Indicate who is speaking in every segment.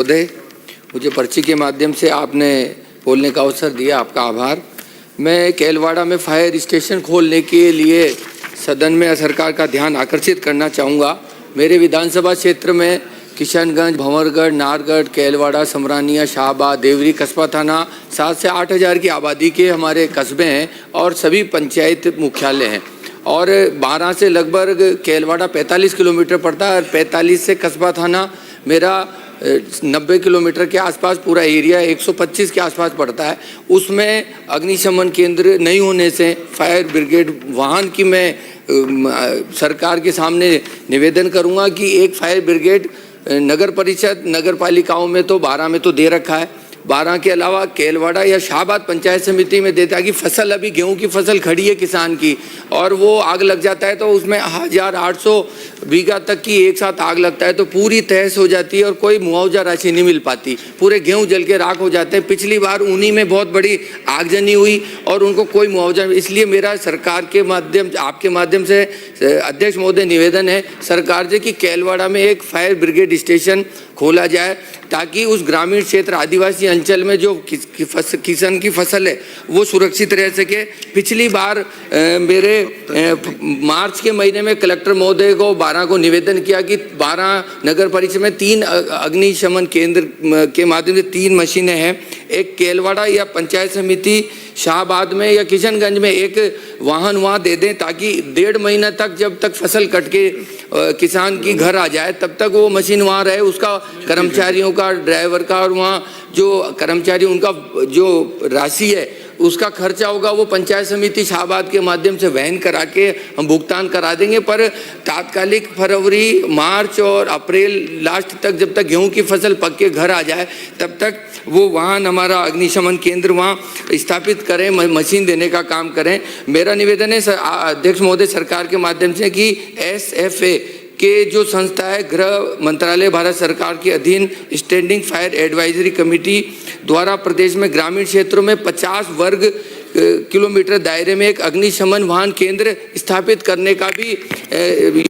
Speaker 1: महोदय, मुझे पर्ची के माध्यम से आपने बोलने का अवसर दिया, आपका आभार। मैं केलवाड़ा में फायर स्टेशन खोलने के लिए सदन में सरकार का ध्यान आकर्षित करना चाहूँगा। मेरे विधानसभा क्षेत्र में किशनगंज, भंवरगढ़, नारगढ़, केलवाड़ा, समरानिया, शाहबाद, देवरी कस्बा थाना 7 से 8 हज़ार की आबादी के हमारे कस्बे हैं और सभी पंचायत मुख्यालय हैं। और 12 से लगभग केलवाड़ा 45 किलोमीटर पड़ता है और 45 से कस्बा थाना मेरा 90 किलोमीटर के आसपास पूरा एरिया 125 के आसपास पड़ता है। उसमें अग्निशमन केंद्र नहीं होने से फायर ब्रिगेड वाहन की मैं सरकार के सामने निवेदन करूंगा कि एक फायर ब्रिगेड नगर परिषद नगर पालिकाओं में तो 12 में तो दे रखा है, 12 के अलावा केलवाड़ा या शाहबाद पंचायत समिति में देता है कि फसल अभी गेहूं की फसल खड़ी है किसान की और वो आग लग जाता है तो उसमें 1800 बीघा तक की एक साथ आग लगता है तो पूरी तहस हो जाती है और कोई मुआवजा राशि नहीं मिल पाती, पूरे गेहूं जल के राख हो जाते हैं। पिछली बार उन्हीं में बहुत बड़ी आगजनी हुई और उनको कोई मुआवजा। इसलिए मेरा सरकार के माध्यम आपके माध्यम से अध्यक्ष महोदय निवेदन है सरकार से कि केलवाड़ा में एक फायर ब्रिगेड स्टेशन खोला जाए ताकि उस ग्रामीण क्षेत्र आदिवासी अंचल में जो किसान की फसल है वो सुरक्षित रह सके। पिछली बार मेरे मार्च के महीने में कलेक्टर महोदय को 12 को निवेदन किया कि 12 नगर परिषद में 3 अग्निशमन केंद्र के माध्यम से 3 मशीनें हैं, एक केलवाड़ा या पंचायत समिति शाहबाद में या किशनगंज में एक वाहन वहाँ दे दें ताकि 1.5 महीना तक जब तक फसल कट के किसान की घर आ जाए तब तक वो मशीन वहाँ रहे, उसका कर्मचारियों का, ड्राइवर का और वहाँ जो कर्मचारी उनका जो राशि है उसका खर्चा होगा वो पंचायत समिति शाहबाद के माध्यम से वहन करा के हम भुगतान करा देंगे। पर तात्कालिक फरवरी, मार्च और अप्रैल लास्ट तक जब तक गेहूं की फसल पक के घर आ जाए तब तक वो वाहन हमारा अग्निशमन केंद्र वहाँ स्थापित करें, मशीन देने का काम करें। मेरा निवेदन है अध्यक्ष महोदय सरकार के माध्यम से कि SFA के जो संस्था है गृह मंत्रालय भारत सरकार के अधीन स्टैंडिंग फायर एडवाइजरी कमेटी द्वारा प्रदेश में ग्रामीण क्षेत्रों में 50 वर्ग किलोमीटर दायरे में एक अग्निशमन वाहन केंद्र स्थापित करने का भी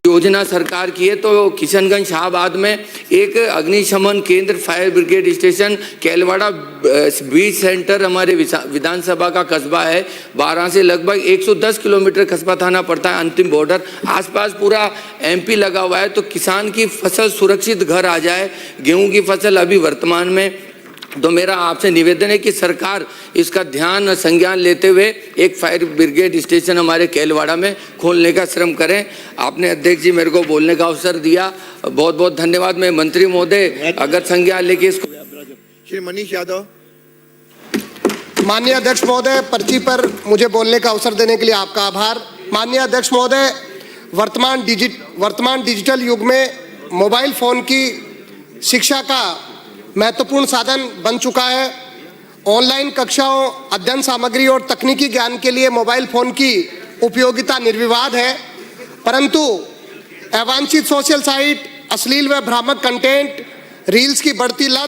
Speaker 1: योजना सरकार की है। तो किशनगंज शाहबाद में एक अग्निशमन केंद्र फायर ब्रिगेड स्टेशन, केलवाड़ा बीच सेंटर हमारे विधानसभा का कस्बा है, 12 से लगभग 110 किलोमीटर कस्बा थाना पड़ता है, अंतिम बॉर्डर, आसपास पूरा MP लगा हुआ है तो किसान की फसल सुरक्षित घर आ जाए। गेहूं की फसल अभी वर्तमान में तो मेरा आपसे निवेदन है कि सरकार इसका ध्यान संज्ञान लेते हुए एक फायर ब्रिगेड स्टेशन हमारे केलवाड़ा में खोलने का श्रम करें। आपने अध्यक्ष जी मेरे को बोलने का अवसर दिया, बहुत बहुत धन्यवाद। मैं मंत्री महोदय अगर संज्ञान लेके इसको।
Speaker 2: श्री मनीष यादव।
Speaker 3: माननीय अध्यक्ष महोदय, पर्ची पर मुझे बोलने का अवसर देने के लिए आपका आभार। माननीय अध्यक्ष महोदय, वर्तमान डिजिटल युग में मोबाइल फ़ोन की शिक्षा का महत्वपूर्ण साधन बन चुका है। ऑनलाइन कक्षाओं, अध्ययन सामग्री और तकनीकी ज्ञान के लिए मोबाइल फ़ोन की उपयोगिता निर्विवाद है, परंतु अवांछित सोशल साइट, अश्लील व भ्रामक कंटेंट, रील्स की बढ़ती लत